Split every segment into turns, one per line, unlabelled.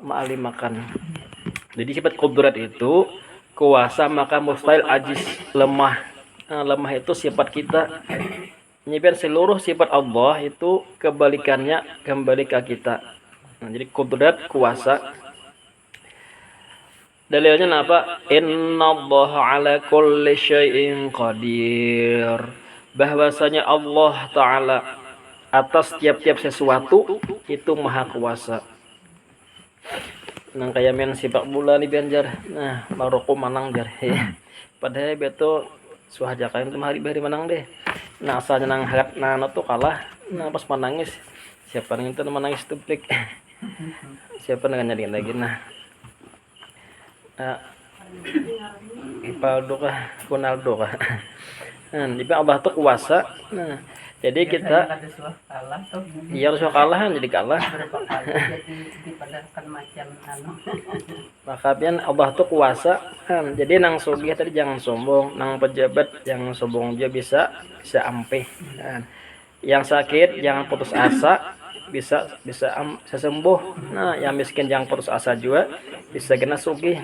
ma'ali makan. Jadi sifat kudrat itu kuasa maka mustahil ajiz lemah. Nah, lemah itu sifat kita. Nyiapin seluruh sifat Allah itu kebalikannya kembali ke kita. Nah, jadi kudrat kuasa. Dalilnya apa? Innallaha ala kulli syai'in qadir. Bahwasanya Allah Ta'ala atas tiap-tiap sesuatu itu maha kuasa. Nang kayak main sepak bola nih Banjar. Nah, Maroko menang jar. Padahal beto suhaja kain tuh hari bari menang deh. Nah, asalnya nang harap nano tuh kalah. Nah, pas menangis siapa yang itu menangis tuh plik. Siapa nang nyariin lagi nah. Ronaldo kah, Ronaldo kah. Nah, jadi Allah tuh kuasa. Nah, jadi kita iya harus kalah jadi kalah. Maka pian Allah tuh kuasa. Jadi nang sugih tadi jangan sombong, nang pejabat jangan sombong dia bisa ampe. Yang sakit jangan putus asa, bisa sembuh. Nah, yang miskin jangan putus asa juga, bisa kena sugih.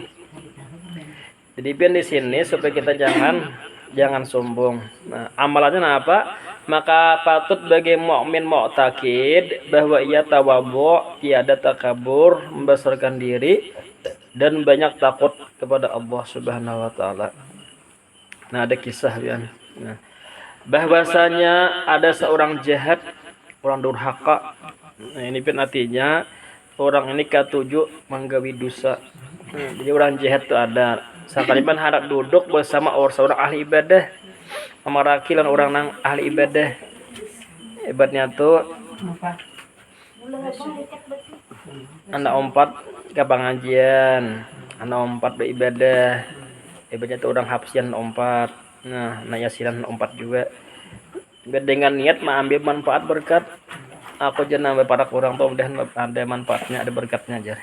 Jadi pian di sini supaya kita jangan sombong. Nah, amalannya apa? Maka patut bagi mukmin mu'taqid bahwa ia tawadhu, tiada takabur, membesarkan diri dan banyak takut kepada Allah Subhanahu wa taala. Nah, ada kisah ya. Nah, bahwasanya ada seorang jahat, orang durhaka. Nah, ini pun artinya orang ini ketujuh menggawi dosa. Jadi orang jahat itu ada sakalipan harap duduk bersama seorang ahli ibadah, amarakilan orang nang ahli ibadah. Hebatnya tuh anak ompat ke pengajian, anak ompat beribadah. Hebatnya tuh orang hafsian ompat. Nah, yasilan ompat juga. Dengan niat mengambil manfaat berkat. Aku jangan nambah para kurang tuh udah ada manfaatnya, ada berkatnya aja.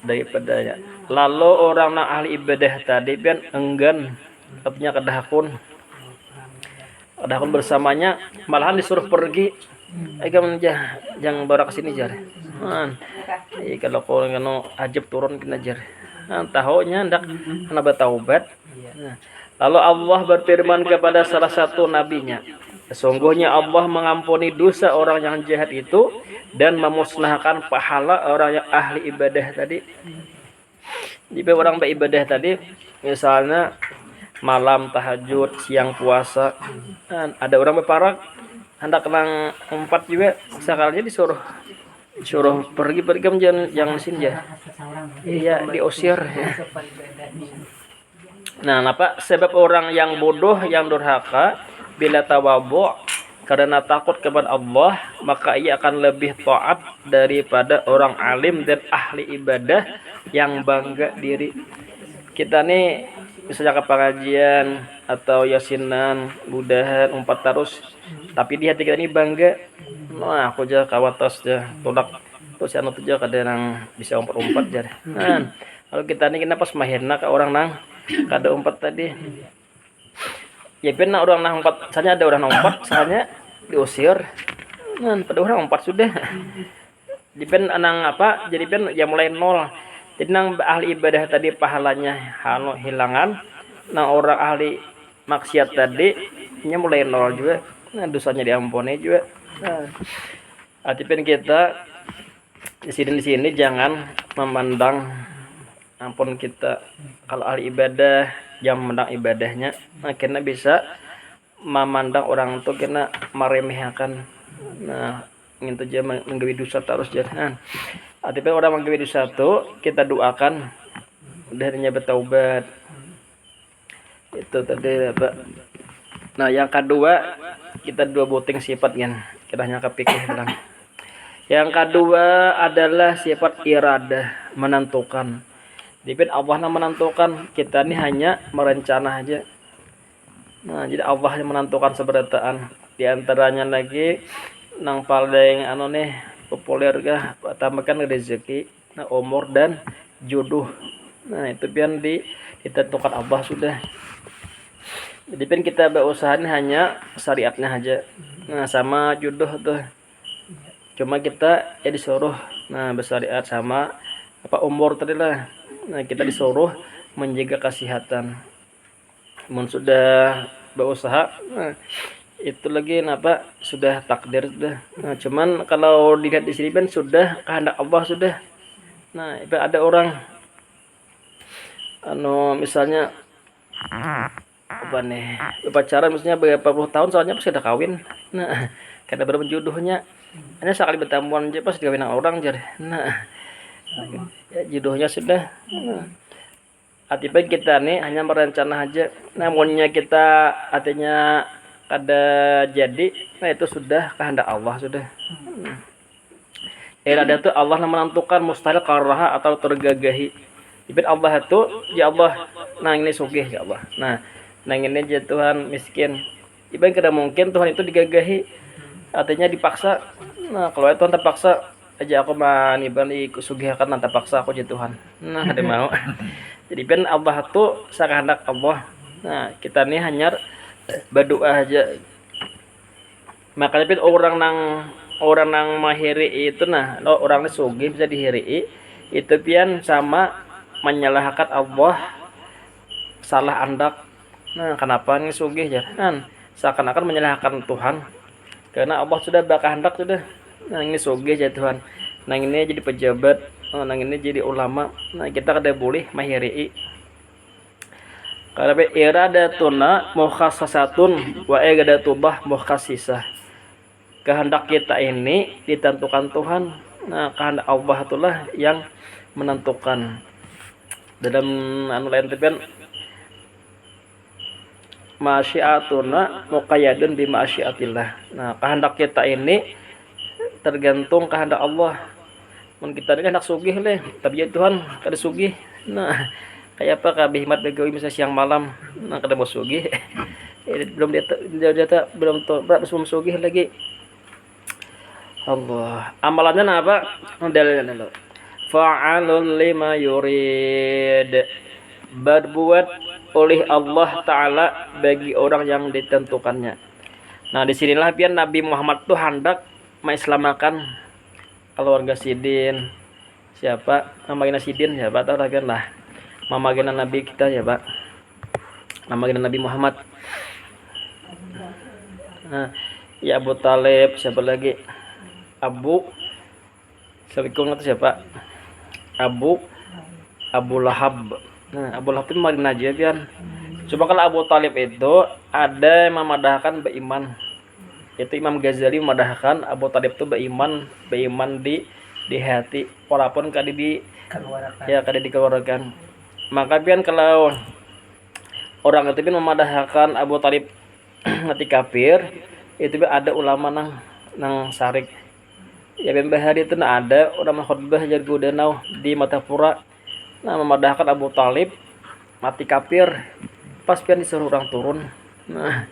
Daripadanya. Lalu orang nang ahli ibadah tadi kan enggan artinya kedahakun bersamanya, malahan disuruh pergi. Agam jangan bawa ke sini jar. Kalau kau ngono ajab turun kena jar. Tahunya ndak kena bertaubat. Lalu Allah berfirman kepada salah satu nabinya, sesungguhnya Allah mengampuni dosa orang yang jahat itu dan memusnahkan pahala orang yang ahli ibadah tadi. Jika orang beribadah tadi, misalnya malam tahajud, siang puasa, ada orang berparak, hendak nang empat juga, sekalinya disuruh pergi jangan sini ya. Iya, diusir. Nah, apa sebab orang yang bodoh, yang durhaka bila tawadhu karena takut kepada Allah, maka ia akan lebih taat daripada orang alim dan ahli ibadah yang bangga diri. Kita nih misalnya ke pengajian atau yasinan, budahan, umpat terus, tapi di hati kita ini bangga. Nah, aku aja kawatas aja, tolak terus anu tuh aja kadang bisa umpat aja. Nah, kalau kita nih kenapa semahirna ke orang nang kada umpat tadi. Ya benar orang nang umpat, misalnya ada orang nang umpat, misalnya diusir. Nah, pada orang umpat sudah. Jadi pen anang apa? Jadi pen ya mulai nol. Jadi nang ahli ibadah tadi pahalanya hilangan. Nang orang ahli maksiat tadi nya mulai nol juga. Nah, dosanya diampuni juga. Nah, arti pen kita di sini jangan memandang ampun kita kalau ahli ibadah yang memandang ibadahnya, nah kena bisa memandang orang itu kena meremehkan. Nah, ingin saja menggawi dosa terus jangan. Artinya orang menggawi dosa itu kita doakan udahnya bertaubat. Itu tadi apa? Nah, yang kedua kita dua boting sifat kan. Kita hanya kepikir bilang. Yang kedua adalah sifat iradah, menentukan. Jadi Allah yang menentukan, kita ini hanya merencana aja. Nah, jadi Allah yang menentukan seberataan. Di antaranya lagi nang paling populer kah tambahkan rezeki, nah umur dan jodoh. Nah, itu pian ditentukan Allah sudah. Jadi pian kita berusaha ini hanya syariatnya aja. Nah, sama jodoh tuh. Cuma kita disuruh bersariat sama apa umur tadi lah. Nah, kita disuruh menjaga kesehatan. Mun sudah berusaha, nah, itu lagi apa sudah takdir sudah. Nah, cuman kalau dilihat di sini kan sudah kehendak Allah sudah. Nah, ada orang misalnya apa nih pacaran misalnya beberapa puluh tahun soalnya pasti udah kawin. Nah, karena baru jodohnya hanya sekali bertemuan aja pas dikawin orang jar. Nah, ya, jodohnya sudah. Nah, artinya kita nih hanya merencana aja. Namunnya kita artinya ada jadi, nah itu sudah kehendak Allah sudah. Irada itu Allah yang menentukan mustahil karaha atau tergagahi. Ibn Allah itu ya Allah, nah ini sugih ya Allah. Nah ini ya Tuhan miskin. Ibn kada mungkin Tuhan itu digagahi, artinya dipaksa. Nah kalau Tuhan terpaksa aja aku mah Ibn sugih akan nanti paksa aku jadi Tuhan. Nah ada mau. Jadi ben Allah itu sekehendak Allah. Nah kita nih hanya berdoa aja. Makanya ben orang nang mahiri itu nah orangnya sugih bisa dihiri itu pian sama menyalahkan Allah salah andak. Nah kenapa ini sugih ya kan seakan-akan menyalahkan Tuhan karena Allah sudah berkehendak sudah. Nah ini sugih ya Tuhan, nah ini jadi pejabat, nah ini jadi ulama. Nah kita kada boleh mahiri karena iradatuna mukhassasatun wa iradatullah mukhassisah. Kehendak kita ini ditentukan Tuhan. Nah kehendak Allah itulah yang menentukan. Dalam lain tepian masyiatuna muqayyadun bi masyiatillah. Nah kehendak kita ini tergantung kehendak Allah. Mun kita ini hendak sugih leh, tapi ya Tuhan kada sugih. Nah kayak apa kabeh hikmat begawi misalnya siang malam. Nah kada mau sugih. Belum belum sugih lagi. Allah. Amalannya apa? Dalilnya dulu. Fa'alun lima yurid. Berbuat oleh Allah Ta'ala bagi orang yang ditentukannya. Nah disinilah pian Nabi Muhammad tuh hendak mengislamakan keluarga Sidin. Siapa? Mamagina Sidin siapa tahu pian lah. Mamagina Nabi kita ya Pak. Mamagina Nabi Muhammad. Nah, ya Abu Talib siapa lagi? Siapa? Abu Lahab. Nah, Abu Lahab itu marin aja pian. Cuma kalau Abu Talib itu ada yang memadahkan beriman. Itu Imam Ghazali memadahkan Abu Talib itu beriman di hati walaupun kada dikeluarkan. Maka pian kalau orang itu pian memadahkan Abu Talib mati kafir, itu ada ulama nang sarik. Ya bahari itu ada orang khutbah jadi Danau di Matapura. Nah memadahkan Abu Talib mati kafir. Pas pian disuruh orang turun. Nah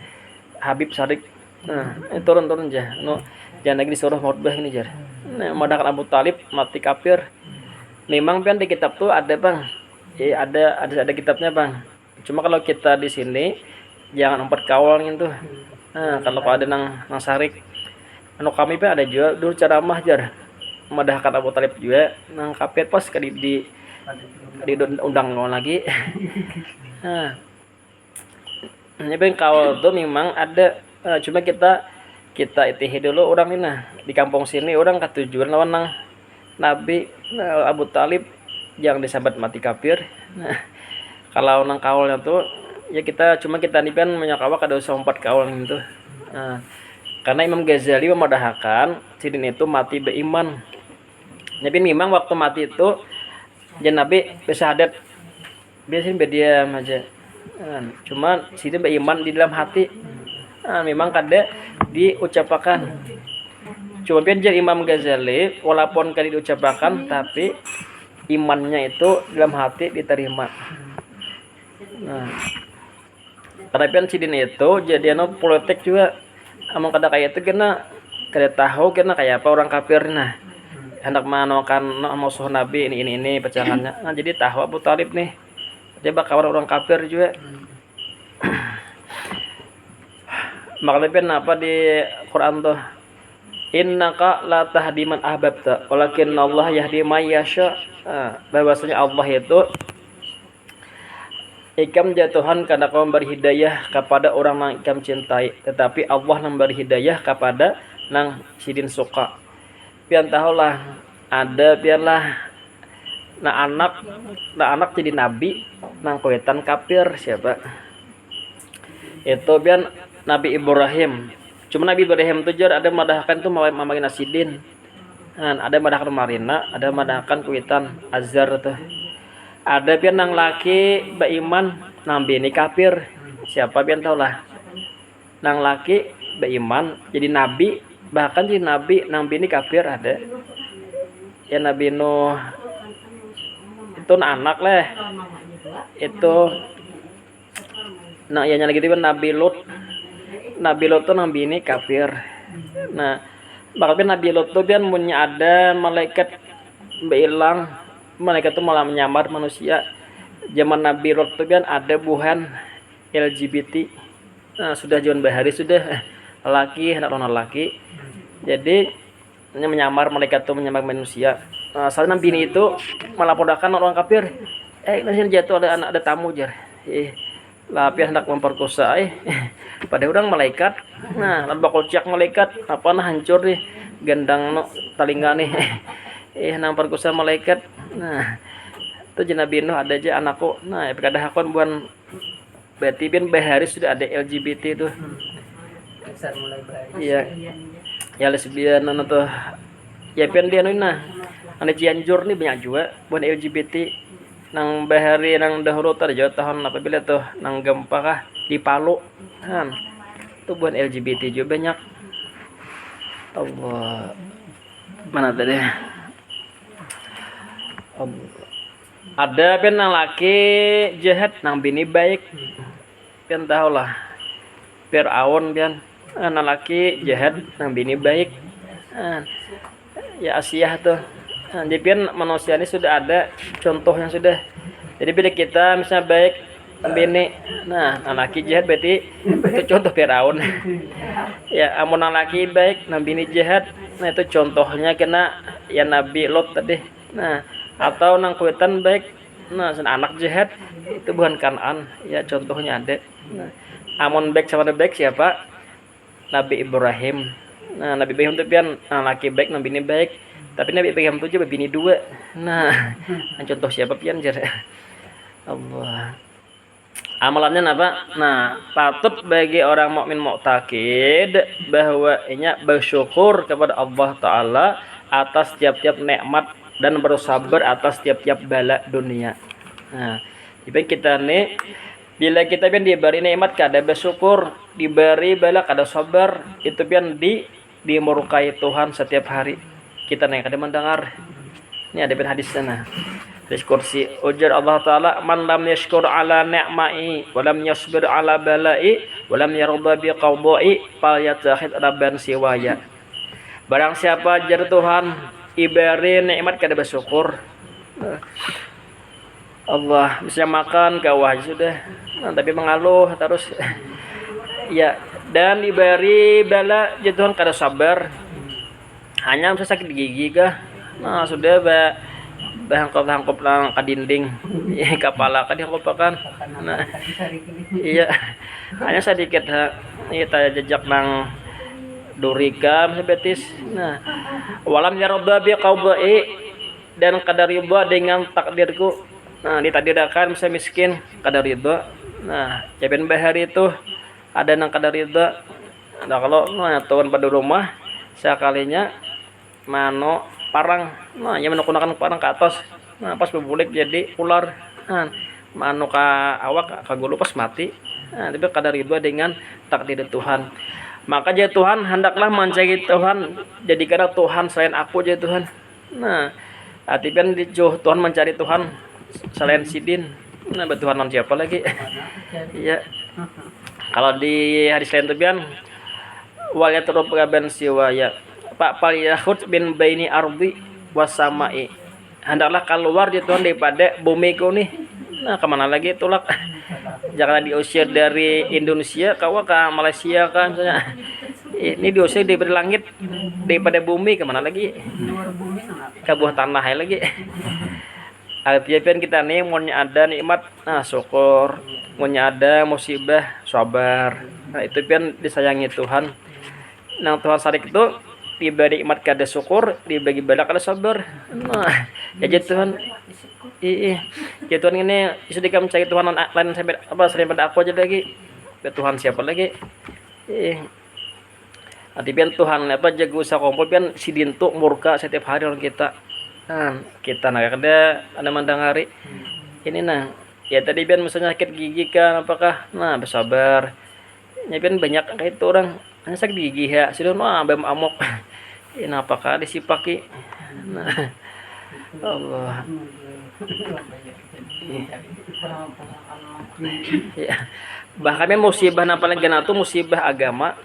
Habib Sadik. Nah turun aja. No, jangan lagi disuruh khutbah ini jar. Nah memadahkan Abu Talib mati kafir. Memang pian di kitab tuh ada bang. Ya ada kitabnya bang. Cuma kalau kita di sini jangan memperkawal gitu. Nah kalau ada nang sarik. Kami pun ada juga dulu ceramah jar memadahkan Abu Talib juga nang kafir pas di undang lagi. Nah ini bang kawal tuh memang ada cuma kita itihi dulu orang ini di kampung sini orang ketujuan lawan nang Nabi Abu Talib yang disabet mati kafir. Nah kalau nang kawalnya tuh ya kita nih kan menyakawa kada usah 4 kawal gitu. Nah, karena Imam Ghazali memadahkan Sidin itu mati beriman. Nabi memang waktu mati itu jan Nabi bersyahadat biasanya berdiam aja. Cuma Sidin beriman di dalam hati. Memang kada diucapkan. Cuma pian Imam Ghazali walaupun kada diucapkan tapi imannya itu dalam hati diterima. Nah, karena pian Sidin itu jadi politik juga. Amang kada kayak itu kena kada tahu kena kayak apa orang kafir nah hendak manokan musuh Nabi ini pecangannya. Nah jadi tahu Abu Talib nih dia bakal orang kafir juga. Makanya apa di Quran tuh innaka la tahdi man ahbabta walakin Allah yahdi may yasha. Bahwasanya Allah itu ikam jatuhan karena kau memberi hidayah kepada orang yang ikam cintai, tetapi Allah memberi hidayah kepada nang sidin suka. Pian tahulah ada pianlah na anak jadi nabi nang kuetan kafir siapa? Itu pian Nabi Ibrahim. Cuma Nabi Ibrahim tuh jar ada madahkan tuh mamagin asidin. Ada madahkan marina, ada madahkan kuitan azhar tuh. Ada pian nang laki beriman nang bini kafir. Siapa pian tahu lah. Nang laki beriman jadi nabi, bahkan jadi nabi nang bini kafir ada. Ya Nabi Nuh itu anak lah. Itu nah ianya lagi itu Nabi Lut. Nabi Lot tuh nabi ini kafir. Nah, makanya Nabi Lot tuh biar punya ada malaikat bilang, malaikat tuh malah menyamar manusia. Zaman Nabi Lot tuh biar ada buhan LGBT. Nah, sudah zaman bahari sudah laki anak orang laki. Jadi menyamar malaikat tuh menyamar manusia. Nah, saat Nabi ini itu malah podakan orang kafir. Nanti jatuh ada tamu jar. Lapi hendak memperkosa pada orang malaikat. Nah lalu bakal ciak malaikat apa nah hancur nih gendang no talinga nih nang perkosa malaikat. Nah itu Nabi Nuh ada aja anakku. Nah pada hakon buan berarti bin bahari sudah ada LGBT itu. Iya ya lesbian tuh ya pian dia nah ane Cianjur nih banyak juga buan LGBT. Nang bahari nang dahulu terjauh tahun apabila tuh nang gempa kah di Palu kan tuh buat LGBT juga banyak. Allah mana tadi ada pen nang laki jahat nang bini baik pian tahu lah Fir'aun pian nang laki jahat nang bini baik ya Asia tuh. Nah, jadi pian manusia ini sudah ada contohnya sudah. Jadi bila kita misalnya baik bini, nah laki jahat berarti itu contoh Firaun. Ya amun laki baik, nah bini jahat, nah itu contohnya kena ya Nabi Lot tadi. Nah atau nang kuitan baik, nah anak jahat itu bukan Kan'an, ya contohnya ada. Nah, amun baik sama baik siapa? Nabi Ibrahim. Nah Nabi Ibrahim itu pian laki baik, nah bini baik. Tapi Nabi Ibrahim itu juga bini dua. Nah, contoh siapa pian jar? Allah. Amalannya apa? Nah, patut bagi orang mukmin mu'taqid bahwa inya bersyukur kepada Allah Ta'ala atas tiap-tiap nikmat dan bersabar atas tiap-tiap bala dunia. Nah, jadi kita nih bila kita pian diberi nikmat kada bersyukur, diberi bala kada sabar, itu pian dimurkai Tuhan setiap hari. Kita nih kada mendengar. Ini ada hadis sana. Hadis kursi ujar Allah Taala man lam yashkur ala ni'mai wa lam yasbir ala balai wa lam yarda bi qadai falyatahid rabban siwaya. Barang siapa jar Tuhan ibari nikmat kada bersyukur. Allah bisa makan kawah sudah. Nah, tapi mengaluh terus. Ya, dan diberi bala jar Tuhan kada sabar. Hanya bisa sakit gigi kah? Nah sudah bahangkop lang ke dinding, kepala kan dihangkopkan. Nah iya hanya sedikit kita jejak nang durika betis. Nah walam yarda bi qadai dan kadar ridha dengan takdirku. Nah ditakdirkan bisa miskin kadar ridha. Nah jaban bahari itu ada nang kadar ridha. Nah kalau tuan pada rumah sekalinya mano parang, nah yang menggunakan parang ke atas, nah pas berbulik jadi ular, nah mano ke awak kagulu pas mati, nah tapi kadar itu dengan takdir Tuhan. Maka jadi Tuhan hendaklah mencari Tuhan, jadikanlah Tuhan selain aku jadi Tuhan. Nah artinya Tuhan mencari Tuhan selain sidin, nah bertuhan non siapa lagi? Iya. Kalau di hadis lain tuh pian wal yatrub gaban siwaya Pak Paliyahud bin baini ardi wasamai. Hendaklah keluar di Tuhan daripada bumiku nih. Nah kemana lagi tulak? Jangan diusir dari Indonesia, kau ke Malaysia kan misalnya. Ini diusir daripada langit, daripada bumi kemana lagi? Ke bawah tanah lagi. Artinya pian kita nih mau ada nikmat, nah syukur, mau ada musibah, sabar. Nah itu pian disayangi Tuhan. Nah Tuhan sarik itu tiba nikmat kada syukur, dibagi bala kada sabar. Nah ya Tuhan, ya Tuhan ini sudah kamu cari Tuhan lain sampai apa selain pada aku aja lagi. Ya Tuhan siapa lagi? Nanti pian Tuhan apa jaga usaha kompol pian si dintu murka setiap hari orang kita. Nah, kita ada mandang hari ini nah ya tadi pian misalnya sakit gigi kan apakah nah bersabar ya pian banyak kayak itu orang hanya sakit gigi ya sudah mah bem amok ini apakah disipaki nah Allah ya bahkan musibah apalagi itu musibah agama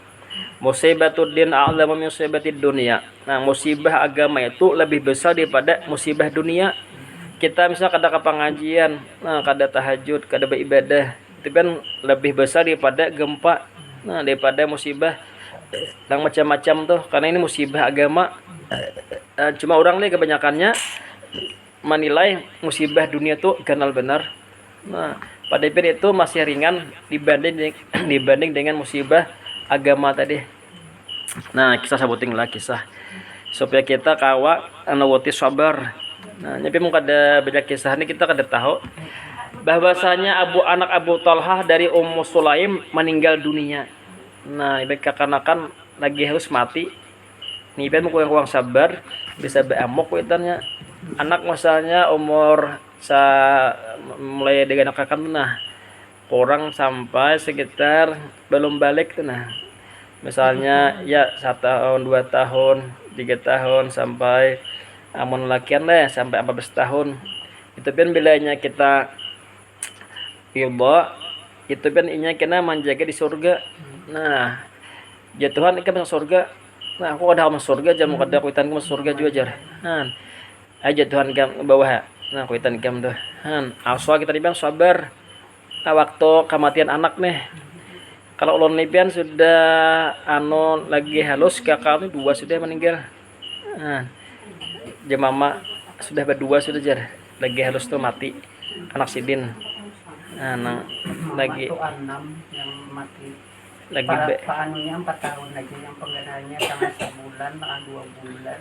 musibatuddin a'lamu min musibatid dunia. Nah, musibah agama itu lebih besar daripada musibah dunia. Kita misalnya kada ke pengajian, nah kada tahajud, kada beribadah, itu kan lebih besar daripada gempa. Nah, daripada musibah yang macam-macam tuh. Karena ini musibah agama. Cuma orang nih kebanyakannya menilai musibah dunia tuh ganal benar. Nah, pada itu masih ringan dibanding dengan musibah agama tadi. Nah, kisah sabuting lah kisah supaya kita kawa anawati sabar. Nah, nyapi mau kada beda kisah ini kita kada tahu bahwasanya anak Abu Talhah dari Ummu Sulaim meninggal dunia. Nah, ibarat kekanakan lagi harus mati. Nih ibarat mau kurang sabar bisa beamok kuitannya. Anak misalnya umur mulai dengan anak nah kurang sampai sekitar belum balik tuh nah misalnya ya 1 tahun 2 tahun 3 tahun sampai amun lakian lah sampai 14 tahun itu kan bilanya kita iba itu kan inya kena menjaga di surga. Nah ya Tuhan ikan masuk surga, nah aku ada masuk surga jam kada kuitan masuk surga juga jar nah aja Tuhan kam bawah nah kuitan kam tuh asal kita dibilang sabar. Nah, waktu kematian anak nih kalau ulun nipian sudah lagi halus kakak 2 sudah meninggal. Nah, mama sudah berdua sudah jar lagi halus tuh mati anak sidin. Nah, lagi
6 yang mati
lagi
paanunya 4 tahun lagi yang penggananya tanggal 1 bulan tanggal 2 bulan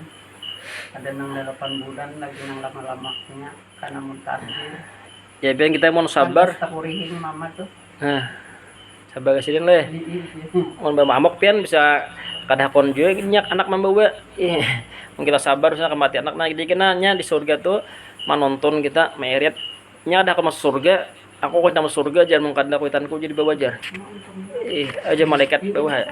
ada nang 8 bulan lagi nang lama-lamanya karena mutakhir.
Ya biar kita mau sabar.
Takurihin mama tuh.
Nah, sabar kesidin leh. Mun mamok pian bisa kada kon juga nyak anak membawa. Mungkin kita sabar misalnya kematian anak nah jadi kenanya di surga tuh menonton kita meret. Nya ada ke masuk surga, aku kok nama surga jangan mengkada kuitanku jadi bawa jar. Aja malaikat bawa.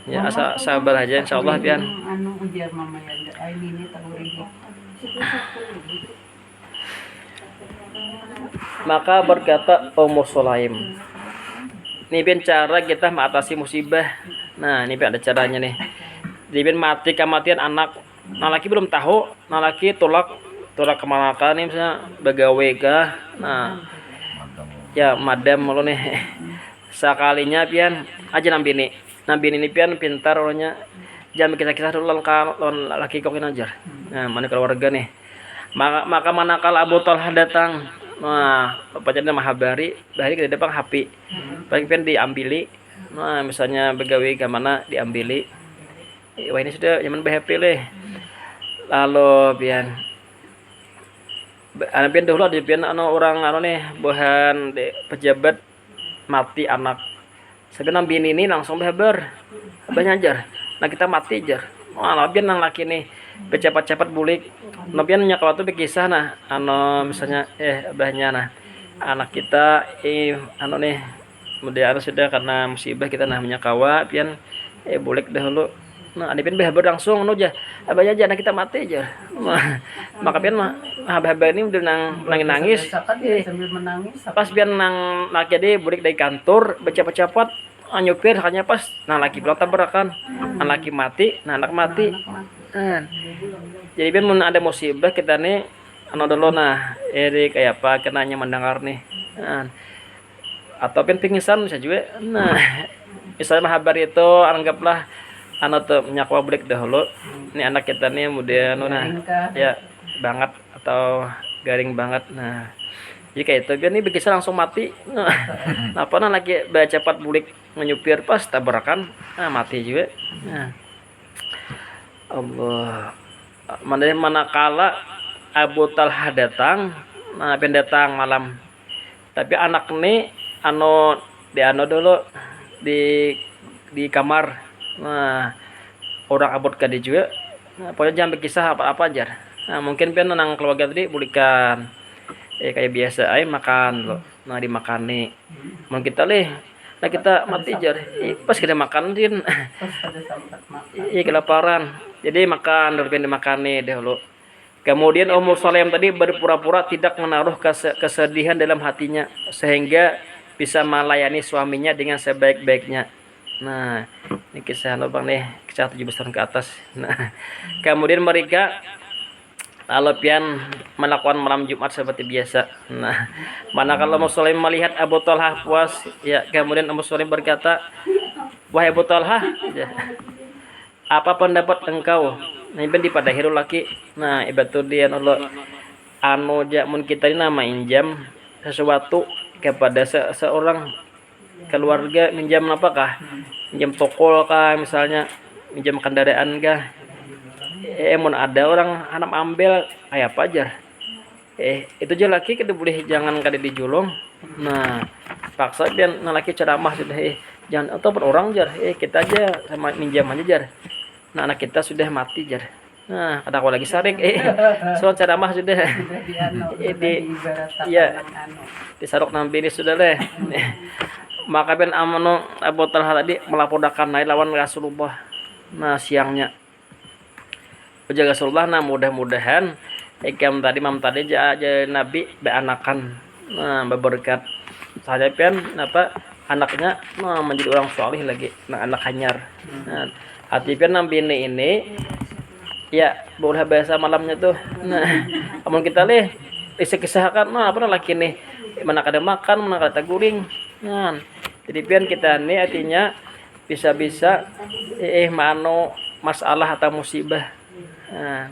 Ya asal sabar aja insyaallah pian.
Ujar mama ya ini takurihin.
Maka berkata Ummu Sulaim, ini pian cara kita mengatasi musibah. Nah ini pian ada caranya nih. Jadi pian mati kematian anak, nah laki belum tahu, nah laki tolak kemana kan nih misalnya begawe kah, nah ya madam lo nih sekalinya pian aja nambini ini pian pintar orangnya. Jangan kisah-kisah dulu laki kok ajar. Nah, mana keluarga nih. Maka manakala Abu Talhah datang, nah, pacarnya Mahabari, bahari kita depan HP. Paling pian diambili. Nah, misalnya begawe ke mana diambili. Wah ini sudah zaman BHP leh. Lalu pian pian dahulu di pian orang nih bahan pejabat mati anak. Sebenarnya bini ini langsung behabar. Banyak ajar. Nah kita mati jar. Wah labian nang laki nih cepat-cepat bulik. Labian nya kalau tuh berkisah nah misalnya abahnya nah anak kita nih kemudian sudah karena musibah kita nah menyakawa pian bulik dahulu. Nah ada pian behabar langsung aja. Abahnya aja anak kita mati aja. Maka pian mah abah ini udah nangis. Pas pian nang laki dia bulik dari kantor bercepat-cepat nyupir hanya pas nah laki belum tabrakan nah laki mati nah anak mati jadi biar mun ada musibah kita nih dulu nah kayak apa kenanya mendengar nih atau pingsan bisa juga. Nah, misalnya habar itu anggaplah anak tuh nyakwa balik dahulu. Ini anak kita nih kemudian nah
Garing kah?
ya banget atau garing banget. Nah, jika itu biar nih bisa langsung mati. Nah, apa nah lagi cepat bulik menyupir pas tabrakan, nah mati juga. Nah, Allah. Manakala Abu Talha datang, nah pendatang malam. Tapi anak nih anu dulu di kamar. Nah, orang abot kadi juga. Nah, pokoknya jangan berkisah apa-apa aja. Nah, mungkin pian nang keluarga tadi bulikan. Kayak biasa aja makan loh. Nah, dimakan nih. Mau kita nah kita mati jar. Pas kita makan din.
Pas pada sempat makan.
Kelaparan. Jadi makan dulu pian dimakan nih dahulu. Kemudian Ummu Sulaim tadi berpura-pura tidak menaruh kesedihan dalam hatinya sehingga bisa melayani suaminya dengan sebaik-baiknya. Nah, ini kisah Bang nih, kisah 17 tahun ke atas. Nah, kemudian mereka lalu pian melakukan malam Jumat seperti biasa. Nah, manakala Ummu Sulaim melihat Abu Talha puas, ya kemudian Ummu Sulaim berkata, "Wahai Abu Talha, ya, apa pendapat engkau?" Nah, di pada hiru laki. Nah, ibatul dia Allah anu jamun kita ini nama injam sesuatu kepada seorang keluarga, minjam apakah? Minjam tokol kah misalnya, minjam kendaraan kah? Mun ada orang anak ambil kayak apa aja. Itu aja laki kita boleh jangan kada dijulung. Nah, paksa biar laki ceramah sudah jangan atau orang jar. Kita aja sama minjam aja jar. Nah, anak kita sudah mati jar. Nah, kata aku lagi sarik soal ceramah sudah. Iya. Disarok nampini sudah deh. Maka ben Abu Talha tadi melaporkan naik lawan Rasulullah. Nah, siangnya ujar Rasulullah, nah mudah-mudahan mam tadi aja Nabi beanakan. Nah, berberkat saja pian anaknya menjadi orang soleh lagi. Nah, anak hanyar. Nah, hati pian nampini ini ya boleh bahasa malamnya tuh. Nah, kamu kita kisahkan apa laki nih mana kada makan, mana kada guring. Nah, jadi pian kita nih artinya bisa-bisa mano masalah atau musibah. Nah,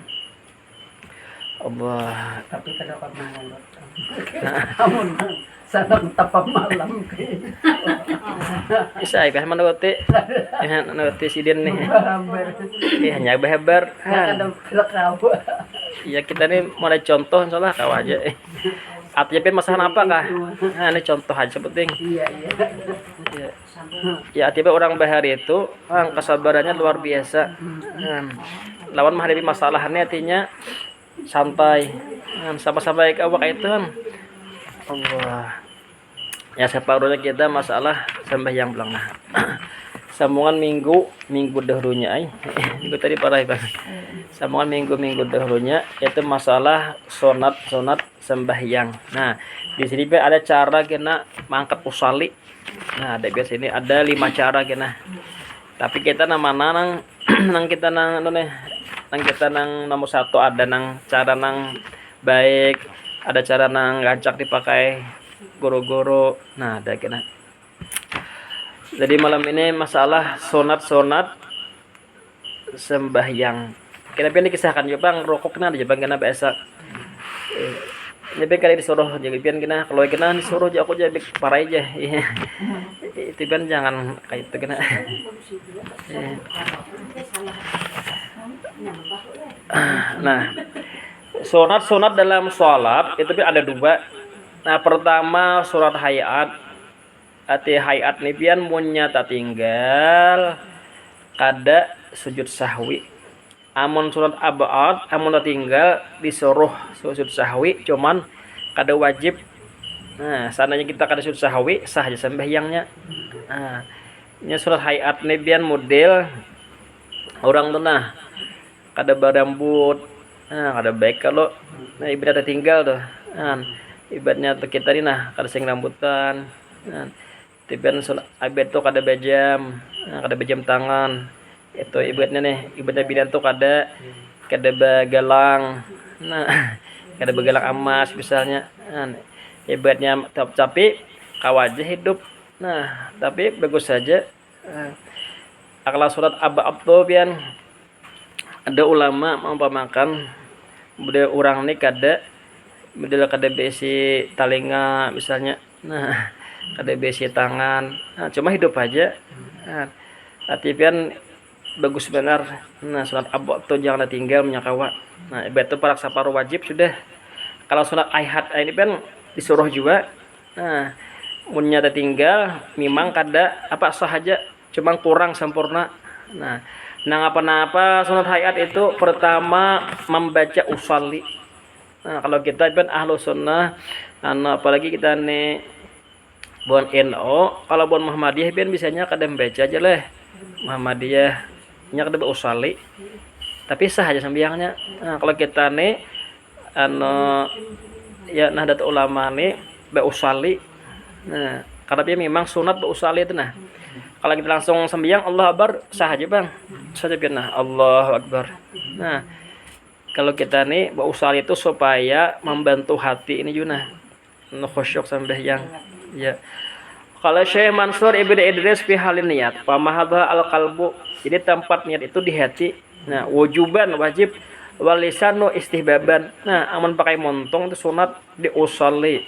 Allah.
Tapi kada pernah ngolot. Amun sanang tapam malam ke.
Isa ka manuti. Nuti sidin nih.
Bahamber.
Hanya behebar.
Kada kawa.
Iya kita nih mulai contoh insyaallah kawa aja. Artinya pin masalah apa kah? Nah, ini contoh aja penting.
Iya.
Ya, tiba orang bahari itu kesabarannya luar biasa. Lawan menghadapi masalahnya artinya santai. Sampai-sampai ke kayak itu kan. Allah. Ya separuhnya kita masalah sembahyang belang. Nah. Sambungan minggu dahulunya minggu tadi parah Bang. Sambungan minggu dahulunya itu masalah sonat sembahyang. Nah, di sini ada cara kena mangkat usali. Nah, ada biasa ini ada 5 cara kena. Tapi kita nang kita nang kita nang nomor 1 ada nang cara nang baik, ada cara nang gancak dipakai goro-goro. Nah, ada kena. Jadi malam ini masalah sonat sembahyang. Kenapa ini kisahkan Jepang rokok kena di Jepang kena biasa. Jadi kali disuruh jadi pian kena kalau kena disuruh aku jadi parah aja. Itu kan jangan kayak itu kena. Nah, sonat dalam sholat itu ada 2. Nah, pertama surat hayat. Ati hayat nipian munya tak tinggal kada sujud sahwi. Amun surat abad amun tak tinggal disuruh sujud sahwi cuman kada wajib. Nah, sananya kita kada sujud sahwi sah aja sembahyangnya. Nah, ini surat hayat nipian model orang tuh nah kada berambut. Nah, kada baik kalau ibadah tertinggal tuh. Nah, ibadahnya tuh kita nih nah kada sing rambutan. Nah, tiban abet tuh kada bejam, kada bejam tangan. Itu ibadahnya nih, ibadah bidan tuh kada begalang. Nah, kada begalang emas misalnya. Nah, ibadahnya tapi wajah hidup. Nah, tapi bagus saja. Kalau surat abab tuh pian ada ulama mempamakan bude orang nih kada besi talinga misalnya. Nah, kada besi tangan. Nah, cuma hidup aja. Nah, tapi pian bagus benar. Nah, surat abab tuh jangan tinggal menyakawa. Nah, itu para saparu wajib sudah. Kalau surat ayat ini kan disuruh juga. Nah, munnya tinggal memang kada apa sahaja cuma kurang sempurna. Nah apa sunat hayat itu pertama membaca usolli. Nah, kalau kita kan ahlu sunnah, apalagi kita nih bon NO, kalau bon Muhammadiyah kan bisanya kada membaca aja lah. Muhammadiyah nya kada usolli. Tapi sah aja sembahyangnya. Nah, kalau kita nih ya Nahdlatul Ulama nih usolli. Nah, karena dia memang sunat usolli itu nah. Kalau kita langsung sembahyang Allah Akbar sah aja bang, saja nah Allahu Akbar. Nah kalau kita nih usolli itu supaya membantu hati ini juga nah khusyuk sembahyang ya. Kalau Syekh Mansur Ibnu Idris fi halin niat pamahadha al qalbu, jadi tempat niat itu di hati. Nah wujuban wajib walisanu istihbaban. Nah aman pakai montong itu sunat di usolli.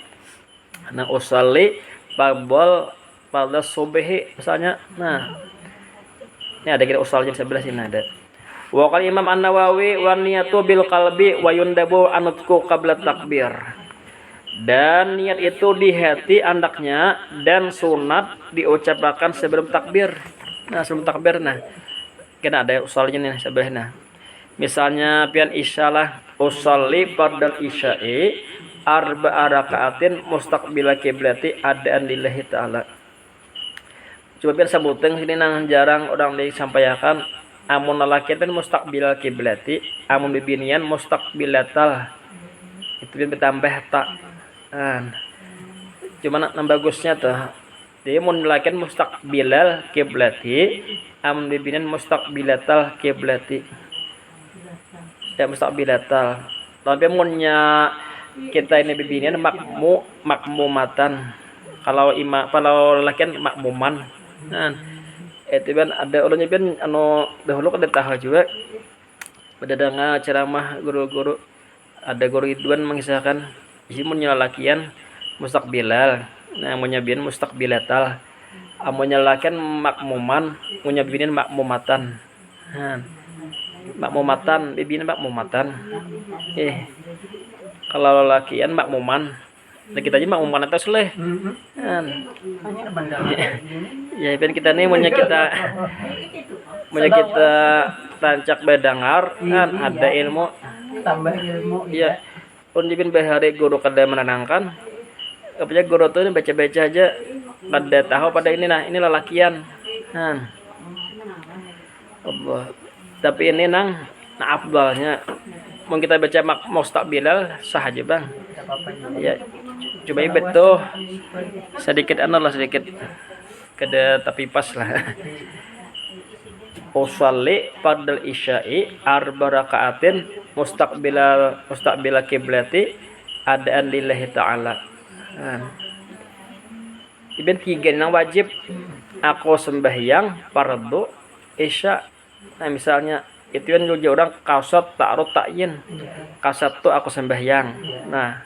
Nah usolli babol pada subuhi misalnya. Nah ini ada kira usul sebelah sini ada. Wa qala Imam An-Nawawi wa niyatu bil qalbi wa yundabu anutku qabla takbir. Dan niat itu di hati andaknya dan sunat diucapkan sebelum takbir. Nah sebelum takbir nah kena ada usulnya nih sebelah nah. Misalnya pian isyalah usolli fardal isya'i arba'a raka'atin mustaqbila qiblati adaan lillahi ta'ala. Coba biar sebutin sini nang jarang orang disampaikan amun lalaki kan mustaqbilal kiblati, amun bibinian mustaqbilatal. Itu biar bertambah tak. Cuma nang bagusnya tuh. Dia mun lalaki mustaqbilal kiblati, amun bibinian mustaqbilatal kiblati. Ya mustaqbilatal. Tapi munnya kita ini bibinian makmumatan. Kalau lalaki makmuman. Nah, itu kan ada orangnya kan dahulu kan tahu juga pada dengar ceramah guru-guru ada guru Ridwan mengisahkan isi menyalakian mustaqbilal, nah munyabin mustaqbilatal, amunyalakian makmuman, munyabinin makmumatan. Nah, makmumatan, bibinin makmumatan. Kalau lalakian makmuman, nah kita aja makmuman atas leh. Ya ben kita nih maunya kita tancak bedangar kan ada ilmu
tambah ilmu
ya pun jibin bahari guru kada menenangkan apanya guru tuh baca-baca aja kada tahu pada ini nah ini lalakian Allah tapi ini nah afdalnya mau kita baca mustaqbilal sah aja bang ya coba betul sedikit sedikit kada tapi pas lah. Usolli fardal isya'i arba raka'atin mustaqbila kiblati adaan lillahi ta'ala. Iben tiga yang wajib aku sembahyang fardu isya. Nah misalnya itu kan orang kausat ta'arud ta'yin. Kasat tuh aku sembahyang. Nah